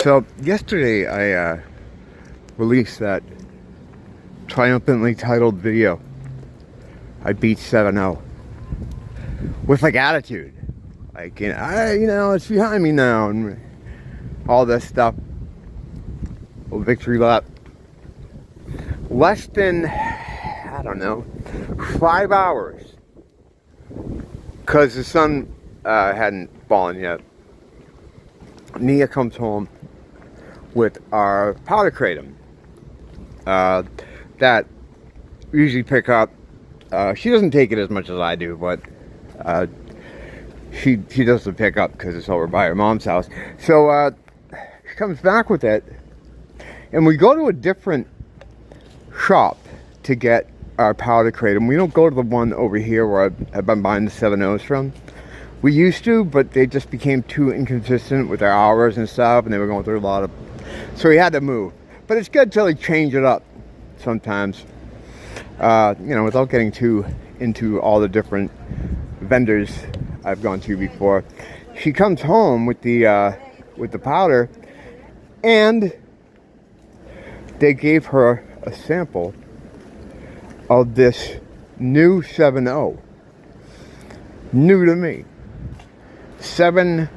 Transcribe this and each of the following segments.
So yesterday I released that triumphantly titled video. I beat 7-0 with like attitude, like it's behind me now and all this stuff. A victory lap. Less than, I don't know, 5 hours, because the sun hadn't fallen yet. Nia comes home with our powder kratom that we usually pick up. She doesn't take it as much as I do, but she does the pick up because it's over by her mom's house. So she comes back with it, and we go to a different shop to get our powder kratom. We don't go to the one over here where I've been buying the 7-0s from. We used to, but they just became too inconsistent with their hours and stuff, and they were going through a lot of... So we had to move. But it's good to like change it up sometimes, without getting too into all the different vendors I've gone to before. She comes home with the powder, and they gave her a sample of this new 7-0. New to me. 7-0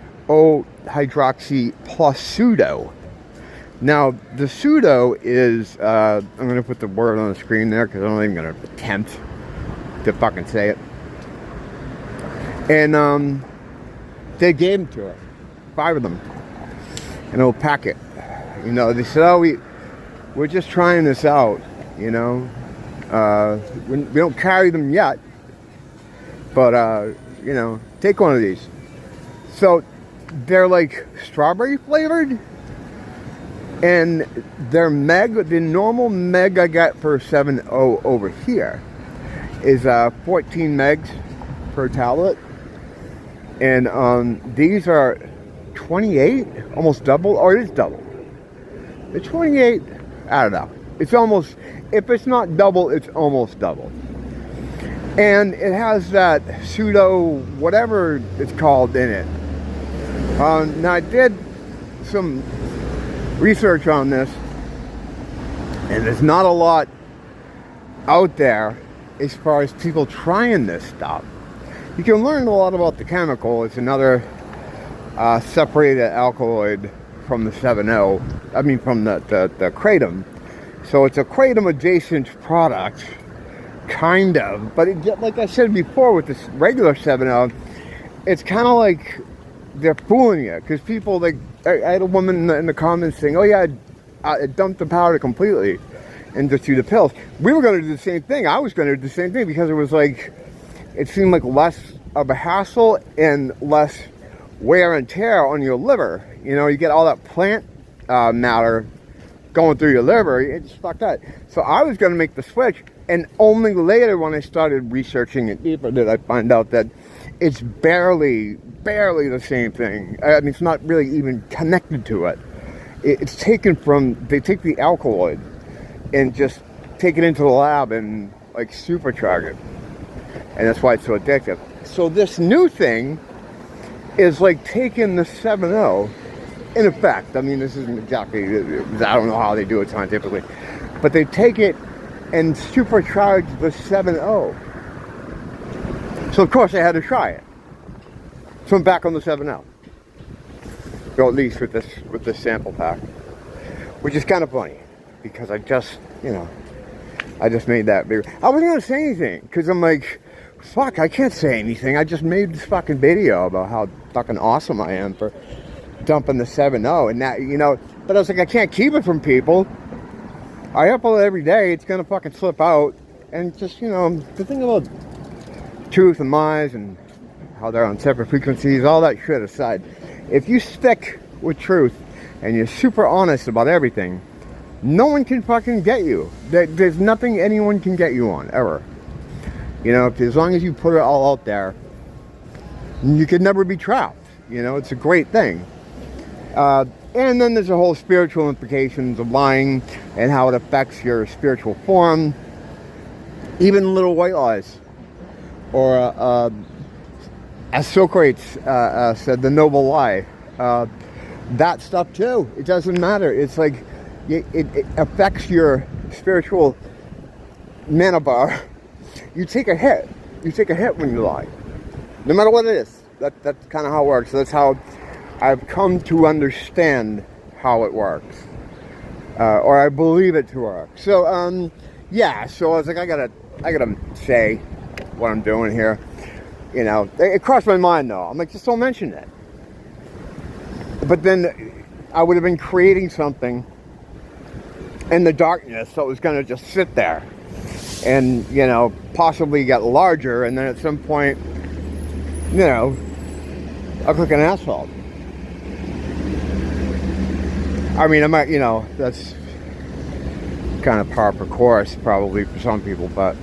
Hydroxie plus Psudo. Now, the Psudo is, I'm going to put the word on the screen there because I'm not even going to attempt to fucking say it. And they gave them to her. 5 of them. In a little packet. They said, oh, we're just trying this out, we don't carry them yet. But, take one of these. So, they're like strawberry flavored. And their the normal meg I got for 7-0 over here is 14 megs per tablet. And these are 28, almost double, or it is double. The 28, I don't know. It's almost, if it's not double, it's almost double. And it has that pseudo, whatever it's called, in it. Now I did some research on this, and there's not a lot out there as far as people trying this stuff. You can learn a lot about the chemical. It's another separated alkaloid from the 7-0. I mean, from the kratom. So it's a kratom adjacent product, kind of. But like I said before, with this regular 7-0, it's kind of like they're fooling you, because people, like, I had a woman in the comments saying, oh yeah, I dumped the powder completely and just do the pills. We were going to do the same thing. I was going to do the same thing, because it was like, it seemed like less of a hassle and less wear and tear on your liver. You get all that plant matter going through your liver. It's fucked up. So I was going to make the switch, and only later when I started researching it deeper did I find out that it's barely the same thing. I mean, it's not really even connected to it. It's taken from, they take the alkaloid and just take it into the lab and like supercharge it. And that's why it's so addictive. So this new thing is like taking the 7-0, in effect. I mean, this isn't exactly, I don't know how they do it scientifically, but they take it and supercharge the 7-0. So of course I had to try it. So I'm back on the 7-0. Or at least with this sample pack. Which is kind of funny, because I just made that bigger. I wasn't going to say anything, because I'm like, fuck, I can't say anything. I just made this fucking video about how fucking awesome I am for dumping the 7-0. And that, but I was like, I can't keep it from people. I upload it every day. It's going to fucking slip out. And just, the thing about truth and lies and how they're on separate frequencies, all that shit aside, if you stick with truth and you're super honest about everything, no one can fucking get you. There's nothing anyone can get you on, ever. As long as you put it all out there, you can never be trapped. It's a great thing. And then there's the whole spiritual implications of lying and how it affects your spiritual form. Even little white lies. Or, as Socrates said, the noble lie. that stuff too. It doesn't matter. It's like it affects your spiritual mana bar. You take a hit. You take a hit when you lie, no matter what it is. That's kind of how it works. That's how I've come to understand how it works, or I believe it to work. So yeah. So I was like, I gotta say what I'm doing here. You know, it crossed my mind though. I'm like, just don't mention it. But then I would have been creating something in the darkness, so it was going to just sit there and, you know, possibly get larger, and then at some point, you know, I'll cook an asphalt. I mean, I might, you know, that's kind of par for course probably for some people, but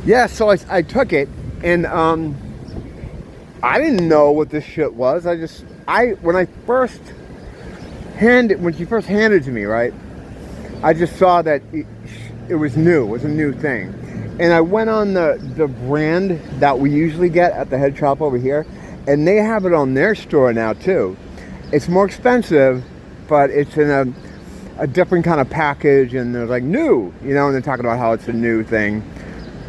yeah, so I took it, and I didn't know what this shit was. When she first handed it to me, right, I just saw that it was new. It was a new thing. And I went on the brand that we usually get at the head shop over here, and they have it on their store now too. It's more expensive, but it's in a different kind of package, and they're like new, you know, and they're talking about how it's a new thing,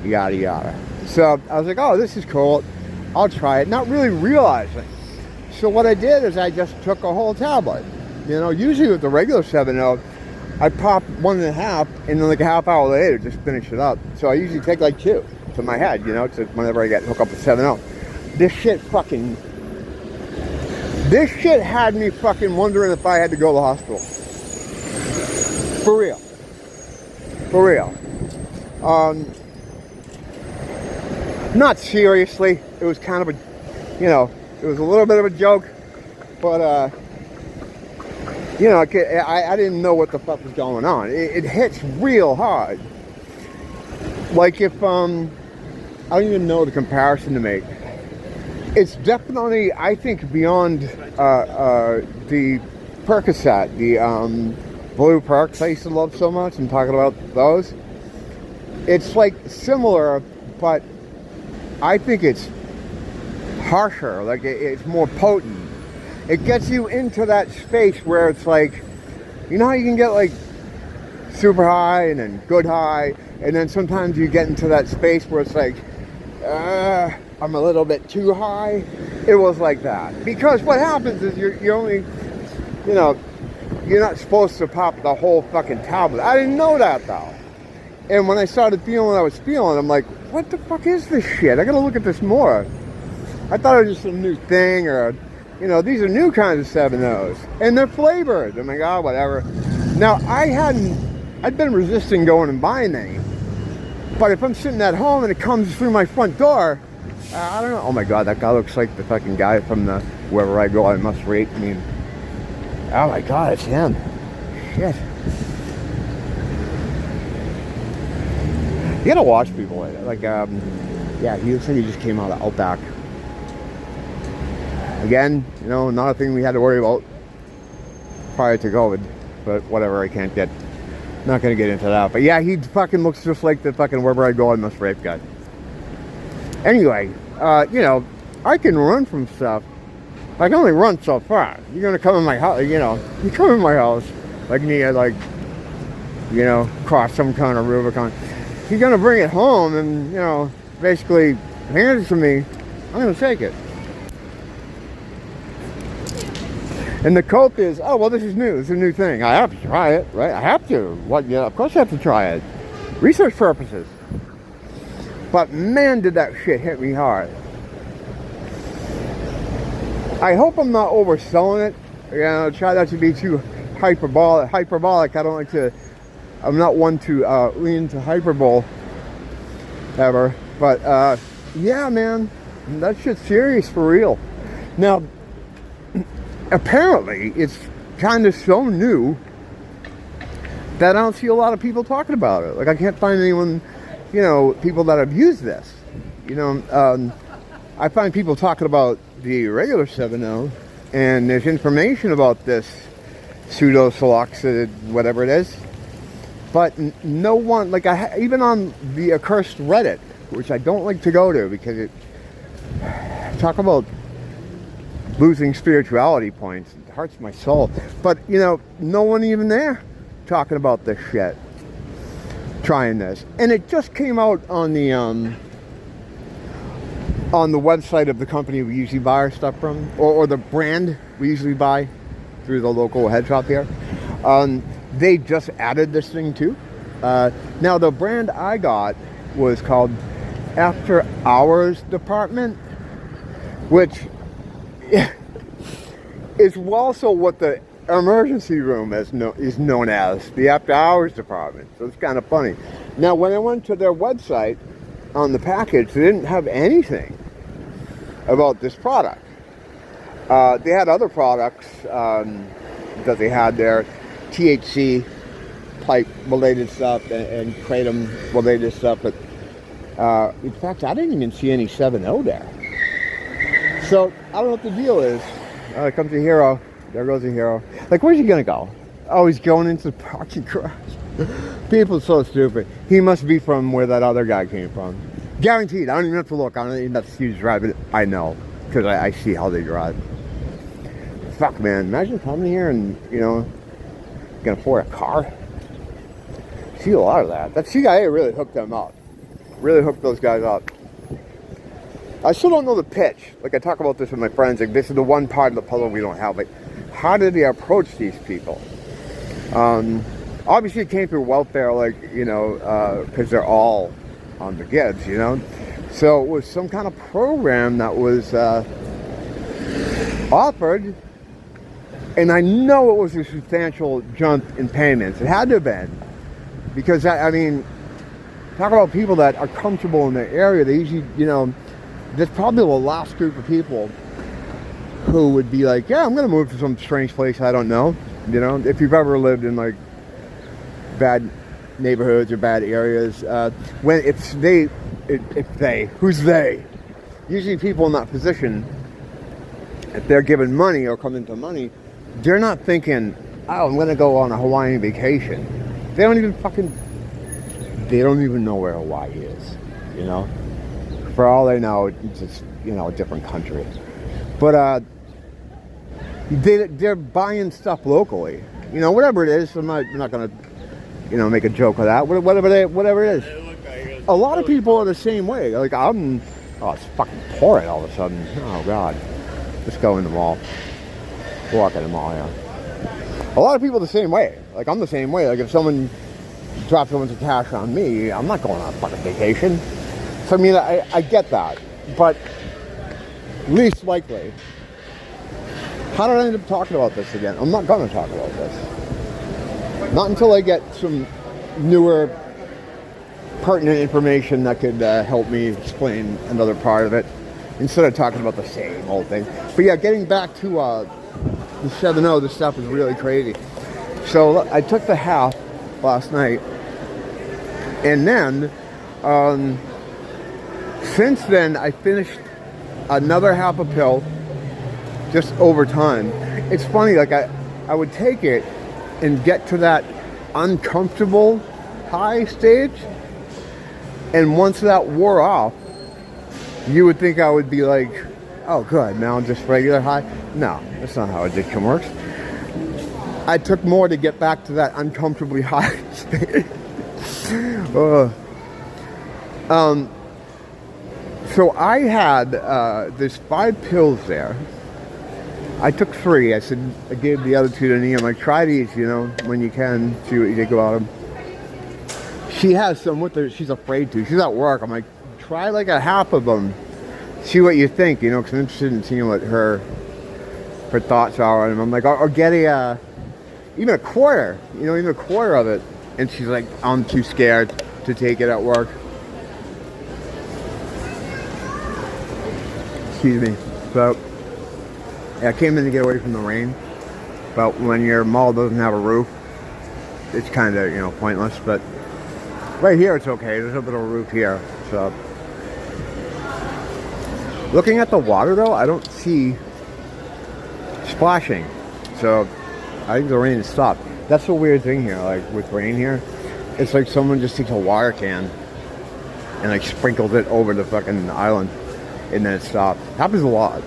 yada yada. So I was like, oh, this is cool. I'll try it, not really realizing. So what I did is I just took a whole tablet. You know, usually with the regular 7-0, I pop 1.5, and then like a half hour later, just finish it up. So I usually take like 2 to my head, you know, to whenever I get hooked up with 7-0. This shit had me fucking wondering if I had to go to the hospital. For real. For real. Not seriously. It was kind of a, you know, it was a little bit of a joke, but, you know, I didn't know what the fuck was going on. It hits real hard. Like if, I don't even know the comparison to make. It's definitely, I think, beyond the Percocet, the blue perks I used to love so much. I'm talking about those. It's like similar, but I think it's harsher. Like it's more potent. It gets you into that space where it's like, you know how you can get like super high and then good high, and then sometimes you get into that space where it's like, I'm a little bit too high. It was like that. Because what happens is you're only, you know, you're not supposed to pop the whole fucking tablet. I didn't know that though. And when I started feeling what I was feeling, I'm like, what the fuck is this shit? I gotta look at this more. I thought it was just a new thing, or, you know, these are new kinds of 7-0s. And they're flavored. I'm like, oh, whatever. Now, I'd been resisting going and buying any. But if I'm sitting at home and it comes through my front door, I don't know. Oh my God, that guy looks like the fucking guy from the Wherever I Go I Must Rate. I mean, oh my God, it's him. Shit. You gotta watch people like, yeah, he looks like he just came out of Outback. Again, you know, not a thing we had to worry about prior to COVID, but whatever, I can't get, not gonna get into that. But yeah, he fucking looks just like the fucking Wherever I Go I Must Rape guy. Anyway, you know, I can run from stuff. I can only run so far. You're gonna come in my house, you know, you come in my house, like me, like, you know, cross some kind of Rubicon. You're gonna bring it home and, you know, basically hand it to me, I'm gonna take it. And the cope is, oh, well, this is new. It's a new thing. I have to try it, right? I have to. What? Yeah, of course I have to try it. Research purposes. But man, did that shit hit me hard. I hope I'm not overselling it. You know, try not to be too hyperbolic. I don't like to, I'm not one to lean to hyperbole ever. But yeah, man, that shit's serious for real. Now, apparently, it's kind of so new that I don't see a lot of people talking about it. Like, I can't find anyone, you know, people that have used this. You know, I find people talking about the regular 7-0, and there's information about this Psudo, whatever it is. But no one, like, even on the accursed Reddit, which I don't like to go to because it, talk about losing spirituality points. It hurts my soul. But, you know, no one even there talking about this shit. Trying this. And it just came out on the website of the company we usually buy our stuff from, or the brand we usually buy through the local head shop here. They just added this thing too. Now the brand I got was called After Hours Department, which is also what the emergency room is known as, the After Hours Department. So it's kind of funny. Now when I went to their website, on the package, they didn't have anything about this product. They had other products that they had there, THC type related stuff and kratom related stuff, but in fact I didn't even see any 7.0 there. So I don't know what the deal is. Comes a hero. There goes a hero. Like, where's he gonna go? Oh, he's going into the parking garage. People are so stupid. He must be from where that other guy came from. Guaranteed. I don't even have to look. I don't even have to see who's driving. I know, because I see how they drive. Fuck, man. Imagine coming here and, you know, can afford a car. See a lot of that. That CIA really hooked them up. Really hooked those guys up. I still don't know the pitch. Like, I talk about this with my friends. Like, this is the one part of the puzzle we don't have. Like, how did they approach these people? Obviously it came through welfare, like, you know, because they're all on the gigs, you know. So it was some kind of program that was offered, and I know it was a substantial jump in payments. It had to have been, because I mean, talk about people that are comfortable in their area. They usually, you know, there's probably the last group of people who would be like, yeah, I'm going to move to some strange place I don't know. You know, if you've ever lived in like bad neighborhoods or bad areas, who's they? Usually people in that position, if they're given money or come into money, they're not thinking, oh, I'm going to go on a Hawaiian vacation. They don't even know where Hawaii is, you know. For all they know, it's just, you know, a different country. But they're buying stuff locally, you know, whatever it is. I'm not going to, you know, make a joke of that. Whatever it is. A lot of people are the same way. Like, oh, it's fucking pouring all of a sudden. Oh God, let's go in the mall. Walk in the mall, yeah. A lot of people are the same way. Like, I'm the same way. Like, if someone drops so much cash on me, I'm not going on a fucking vacation. So I mean, I get that, but least likely. How did I end up talking about this again? I'm not going to talk about this. Not until I get some newer, pertinent information that could help me explain another part of it, instead of talking about the same old thing. But yeah, getting back to the 7.0, this stuff was really crazy. So I took the half last night, and then since then I finished another half a pill just over time. It's funny, like I would take it and get to that uncomfortable high stage, and once that wore off, you would think I would be like, oh good, now I'm just regular high. No, that's not how addiction works. I took more to get back to that uncomfortably high stage. So I had there's 5 pills there. I took 3. I said, I gave the other 2 to Nia. I'm like, try these, you know, when you can, see what you think about them. She has some with her. She's afraid to. She's at work. I'm like, try like a half of them. See what you think, you know, because I'm interested in seeing what her thoughts are on them. I'm like, or get even a quarter, you know, even a quarter of it. And she's like, I'm too scared to take it at work. Excuse me. So I came in to get away from the rain, but when your mall doesn't have a roof, it's kind of, you know, pointless. But right here it's okay. There's a little roof here. So looking at the water though, I don't see splashing. So I think the rain has stopped. That's the weird thing here, like with rain here. It's like someone just takes a water can and like sprinkles it over the fucking island, and then it stops. Happens a lot.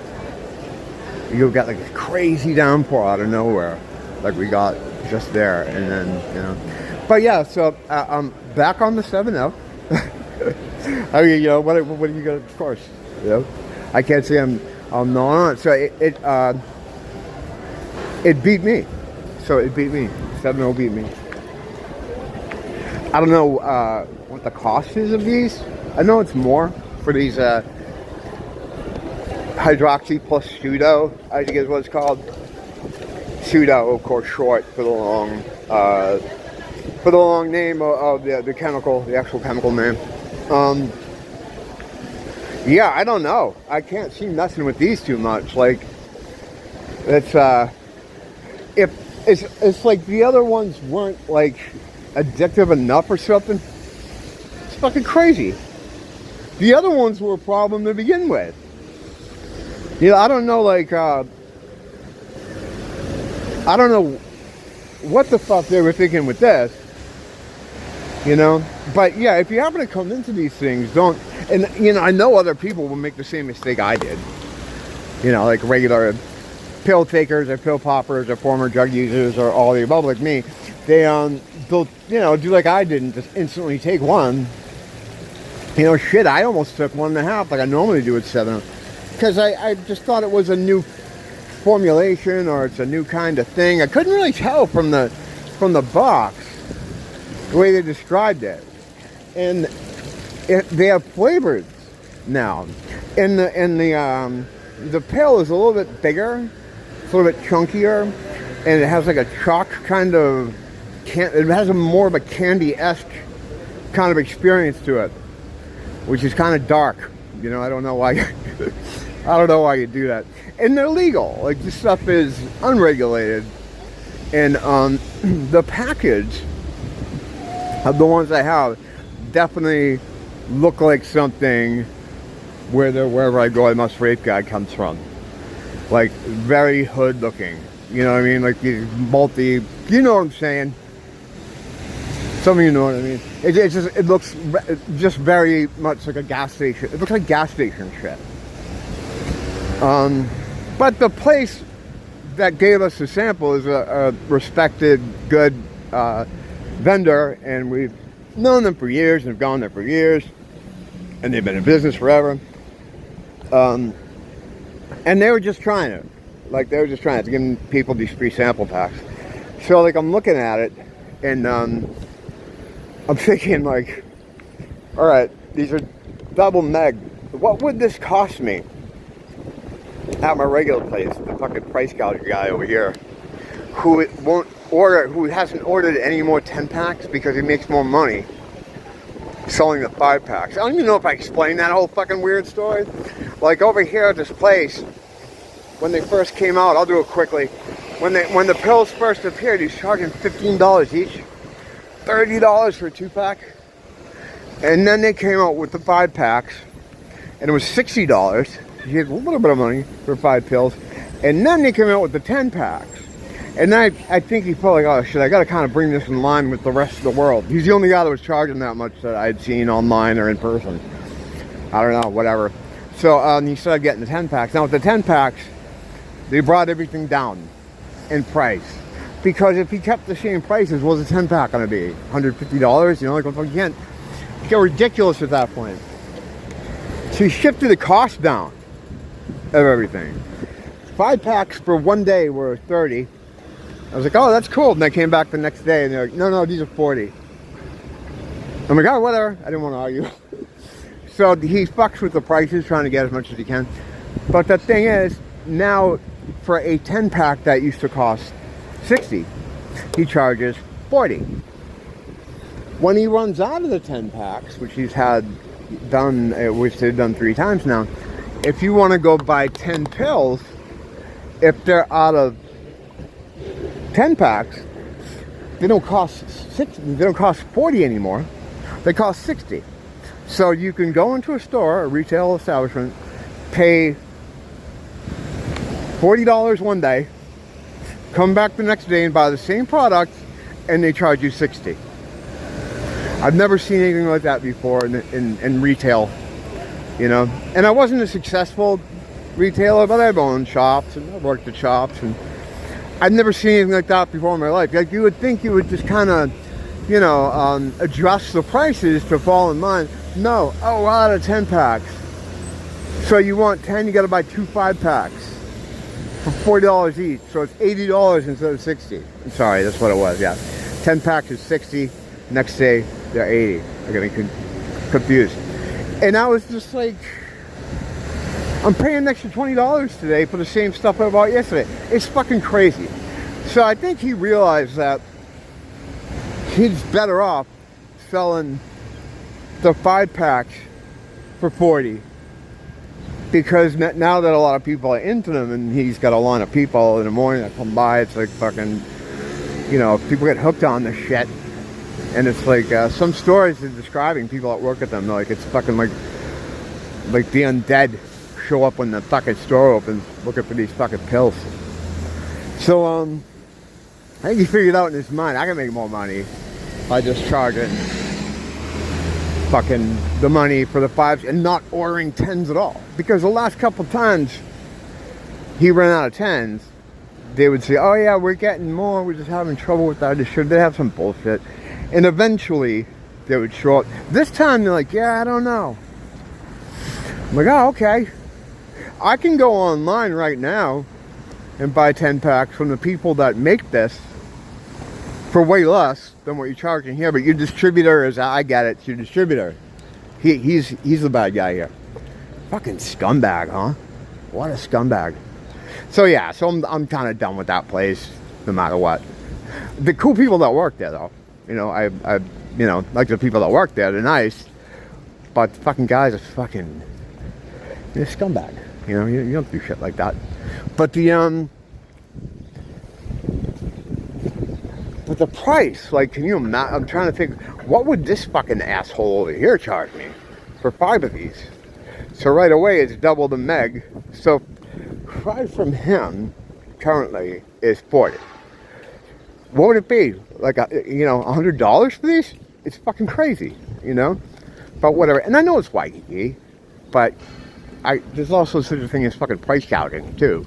you'll get like a crazy downpour out of nowhere, like we got just there, and then, you know. But yeah, so I'm back on the 7-0. I mean, you know, what are you gonna? Of course, you know, I can't say I'm not on it. So it beat me. So it beat me. 7-0 beat me. I don't know what the cost is of these. I know it's more for these Hydroxie plus Psudo, I think is what it's called. Psudo, of course, short for the long name of the chemical, the actual chemical name. Yeah, I don't know. I can't see messing with these too much. Like, it's it's like the other ones weren't like addictive enough or something. It's fucking crazy. The other ones were a problem to begin with. You know, I don't know, like, I don't know what the fuck they were thinking with this, you know? But yeah, if you happen to come into these things, don't, and you know, I know other people will make the same mistake I did. You know, like regular pill takers or pill poppers or former drug users or all the above like me. They'll, you know, do like I did and just instantly take one. You know, shit, I almost took 1.5 like I normally do at 7. Because I just thought it was a new formulation or it's a new kind of thing. I couldn't really tell from the box the way they described it. And they have flavors now. And the pill is a little bit bigger, it's a little bit chunkier, and it has like a chalk kind of, it has a more of a candy-esque kind of experience to it, which is kind of dark. You know, I don't know why. I don't know why you do that. And they're legal. Like, this stuff is unregulated. And the package of the ones I have definitely look like something wherever I go, I must rape guy comes from. Like, very hood looking. You know what I mean? Like these you know what I'm saying? Some of you know what I mean. It looks just very much like a gas station. It looks like gas station shit. But the place that gave us the sample is a respected, good vendor, and we've known them for years and have gone there for years, and they've been in business forever. And they were just trying it. Like, they were just trying to give people these free sample packs. So, like, I'm looking at it, and I'm thinking, like, all right, these are double meg. What would this cost me at my regular place? The fucking price gouger guy over here, who hasn't ordered any more 10-packs because he makes more money selling the 5-packs. I don't even know if I explained that whole fucking weird story. Like, over here at this place, when they first came out, I'll do it quickly. When the pills first appeared, he was charging $15 each, $30 for a 2-pack, and then they came out with the 5-packs, and it was $60. You get a little bit of money for 5 pills, and then they came out with the 10-packs. And I think he felt like, oh shit, I gotta kind of bring this in line with the rest of the world. He's the only guy that was charging that much that I'd seen online or in person. I don't know, whatever. So he started getting the 10-packs. Now with the 10-packs, they brought everything down in price. Because if he kept the same prices, what's a 10-pack gonna be? $150? You know, like, well, you can't, it's get ridiculous at that point. So he shifted the cost down of everything. 5-packs for one day were $30. I was like, oh, that's cool. And I came back the next day, and they're like, no, these are $40. I'm like, oh, whatever. I didn't want to argue. So he fucks with the prices, trying to get as much as he can. But the thing is, now for a 10-pack that used to cost $60, he charges $40. When he runs out of the 10-packs, which he's had done, which they've done 3 times now, if you want to go buy 10 pills, if they're out of 10-packs, they don't cost $40 anymore. They cost $60. So you can go into a store, a retail establishment, pay $40 one day, come back the next day and buy the same product, and they charge you $60. I've never seen anything like that before in retail, you know. And I wasn't as successful retailer, but I have my own shops, and I worked at shops, and I've never seen anything like that before in my life. Like, you would think you would just kind of, you know, adjust the prices to fall in line. No, oh, out of 10 packs. So you want 10, you got to buy 2 5-packs for $40 each. So it's $80 instead of 60. I'm sorry, that's what it was. Yeah, 10 packs is 60. Next day they're 80. I'm getting confused. And I was just like, I'm paying an extra $20 today for the same stuff I bought yesterday. It's fucking crazy. So I think he realized that he's better off selling the 5-packs for 40, because now that a lot of people are into them, and he's got a line of people in the morning that come by, it's like fucking, you know, people get hooked on this shit. And it's like, some stories are describing people that work at them, like it's fucking like the undead show up when the fucking store opens looking for these fucking pills. So I think he figured out in his mind, I can make more money by just charging fucking the money for the 5s and not ordering 10s at all. Because the last couple times he ran out of 10s, they would say, oh yeah, we're getting more, we're just having trouble with that. They have some bullshit. And eventually they would show up. This time they're like, yeah, I don't know. I'm like, oh, okay. I can go online right now and buy 10 packs from the people that make this for way less than what you're charging here. But your distributor, as I get it, it's your distributor. He's the bad guy here. Fucking scumbag, huh? What a scumbag. So yeah, so I'm kind of done with that place, no matter what. The cool people that work there, though, you know, I you know, like the people that work there, they're nice, but the fucking guys are fucking, you're a scumbag. You know, you don't do shit like that. But the price, like, can you imagine? I'm trying to think, what would this fucking asshole over here charge me for 5 of these? So right away, it's double the meg. So price from him currently is 40. What would it be? Like, you know, $100 for these? It's fucking crazy, you know? But whatever. And I know it's Waikiki, but there's also such a thing as fucking price gouging too.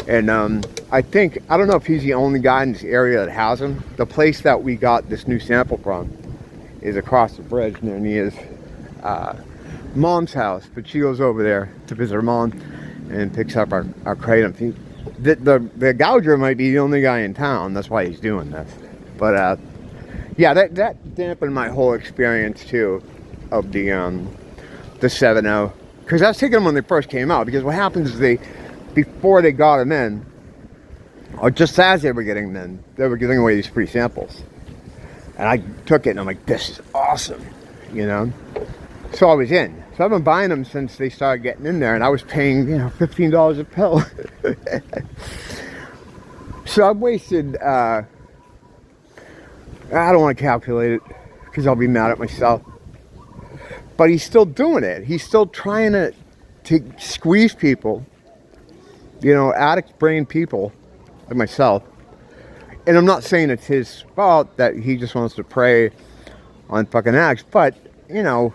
And I don't know if he's the only guy in this area that has them. The place that we got this new sample from is across the bridge near Nia's mom's house. But she goes over there to visit her mom and picks up our kratom. The gouger might be the only guy in town. That's why he's doing this. But yeah, that dampened my whole experience too of the 7.0. Because I was taking them when they first came out. Because what happens is before they got them in, or just as they were getting them in, they were giving away these free samples. And I took it and I'm like, this is awesome, you know? So I was in. So I've been buying them since they started getting in there, and I was paying, you know, $15 a pill. So I've wasted, I don't want to calculate it because I'll be mad at myself. But he's still doing it. He's still trying to squeeze people, you know, addict brain people like myself. And I'm not saying it's his fault that he just wants to prey on fucking addicts, but, you know,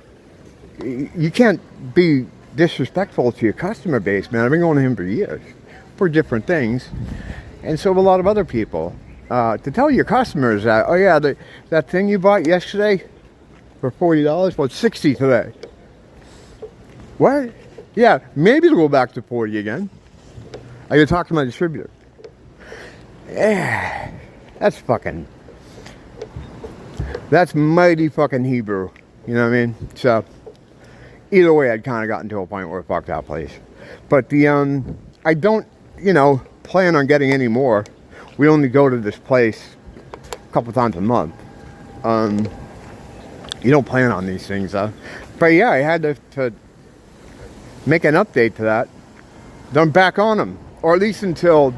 you can't be disrespectful to your customer base, man. I've been going to him for years for different things, and so have a lot of other people. To tell your customers that, oh yeah, that thing you bought yesterday for $40, well, it's $60 today. What? Yeah, maybe it'll go back to 40 again. I gotta talk to my distributor. Yeah, that's mighty fucking Hebrew. You know what I mean? So either way, I'd kind of gotten to a point where fuck that place. But I don't, you know, plan on getting any more. We only go to this place a couple times a month. You don't plan on these things, though. But yeah, I had to make an update to that. Then I'm back on them, or at least until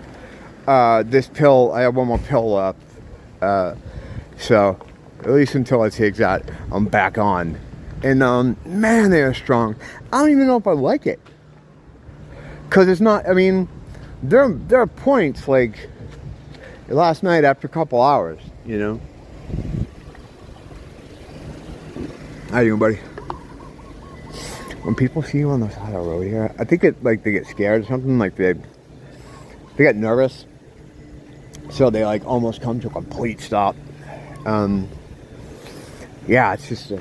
this pill. I have one more pill left. So at least until I take that, I'm back on. And man, they are strong. I don't even know if I like it, because it's not. I mean, there are points like last night after a couple hours. You know. How you doing, buddy? when people see you on the side of the road here, I think it like they get scared or something. Like they get nervous, so they like almost come to a complete stop. Yeah, it's just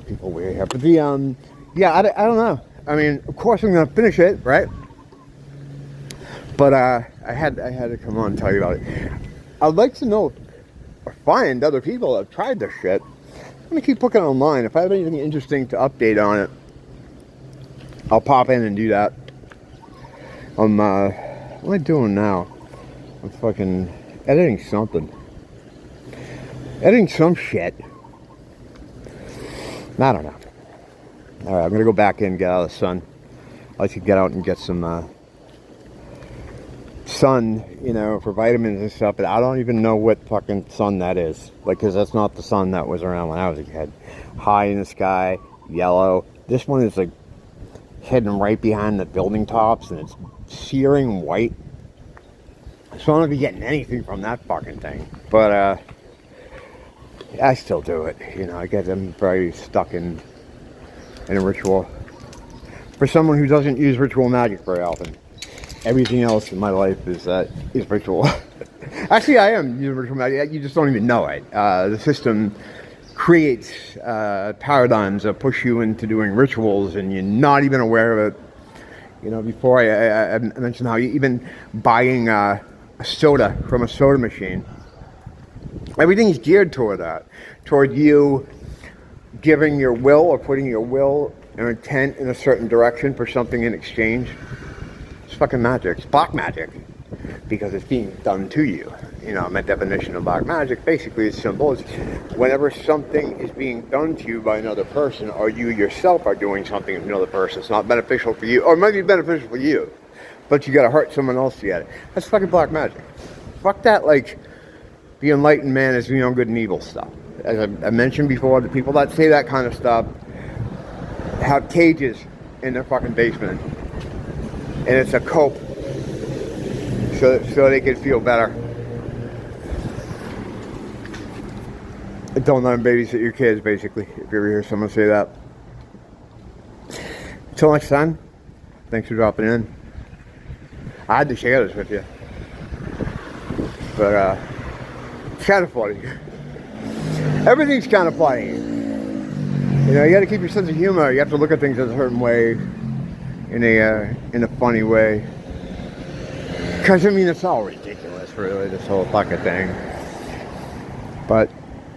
people weird here. But the yeah, I don't know. I mean, of course I'm gonna finish it, right? But I had to come on and tell you about it. I'd like to know or find other people that have tried this shit. I'm gonna keep looking online. If I have anything interesting to update on it, I'll pop in and do that. What am I doing now? I'm fucking editing something. Editing some shit. I don't know. Alright, I'm gonna go back in and get out of the sun. I like to get out and get some sun, you know, for vitamins and stuff, but I don't even know what fucking sun that is. Like, because that's not the sun that was around when I was a kid. High in the sky, yellow. This one is like hidden right behind the building tops, and it's searing white. So I'm not be getting anything from that fucking thing. But I still do it. You know, I get them very stuck in a ritual. For someone who doesn't use ritual magic very often, everything else in my life is ritual. Actually, I am using ritual magic. You just don't even know it. The system creates paradigms that push you into doing rituals, and you're not even aware of it. You know, before I mentioned how even buying a soda from a soda machine, everything's geared toward that, toward you giving your will or putting your will and intent in a certain direction for something in exchange. It's fucking magic. It's black magic because it's being done to you. You know, my definition of black magic basically is simple. It's whenever something is being done to you by another person, or you yourself are doing something to another person, it's not beneficial for you, or it might be beneficial for you, but you gotta hurt someone else to get it. That's fucking black magic. Fuck that, like, the enlightened man is, you know, good and evil stuff. As I mentioned before, the people that say that kind of stuff have cages in their fucking basement. And it's a cope. So they can feel better. Don't let them babysit your kids, basically, if you ever hear someone say that. Until next time, thanks for dropping in. I had to share this with you. But, it's kind of funny. Everything's kind of funny. You know, you got to keep your sense of humor. You have to look at things in a certain way, in a funny way. Because I mean, it's all ridiculous, really, this whole fucking thing. But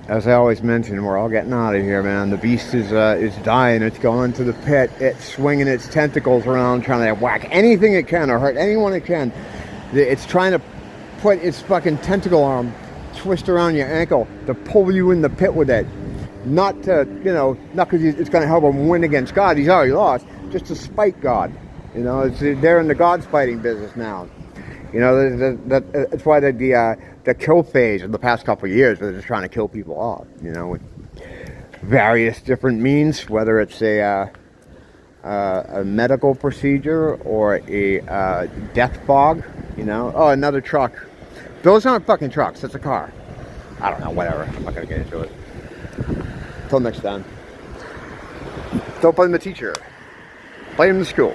as I always mention, we're all getting out of here, man. The beast is dying. It's going to the pit. It's swinging its tentacles around, trying to whack anything it can or hurt anyone it can. It's trying to put its fucking tentacle arm, twist around your ankle to pull you in the pit with it. Not to, you know, not because it's going to help him win against God. He's already lost. Just to spite God. You know, they're in the God fighting business now. You know, that's why the kill phase of the past couple of years, they're just trying to kill people off. You know, with various different means, whether it's a medical procedure or a death fog. You know, oh, another truck. Those aren't fucking trucks. That's a car. I don't know. Whatever. I'm not gonna get into it. Until next time. Don't blame the teacher. Blame the school.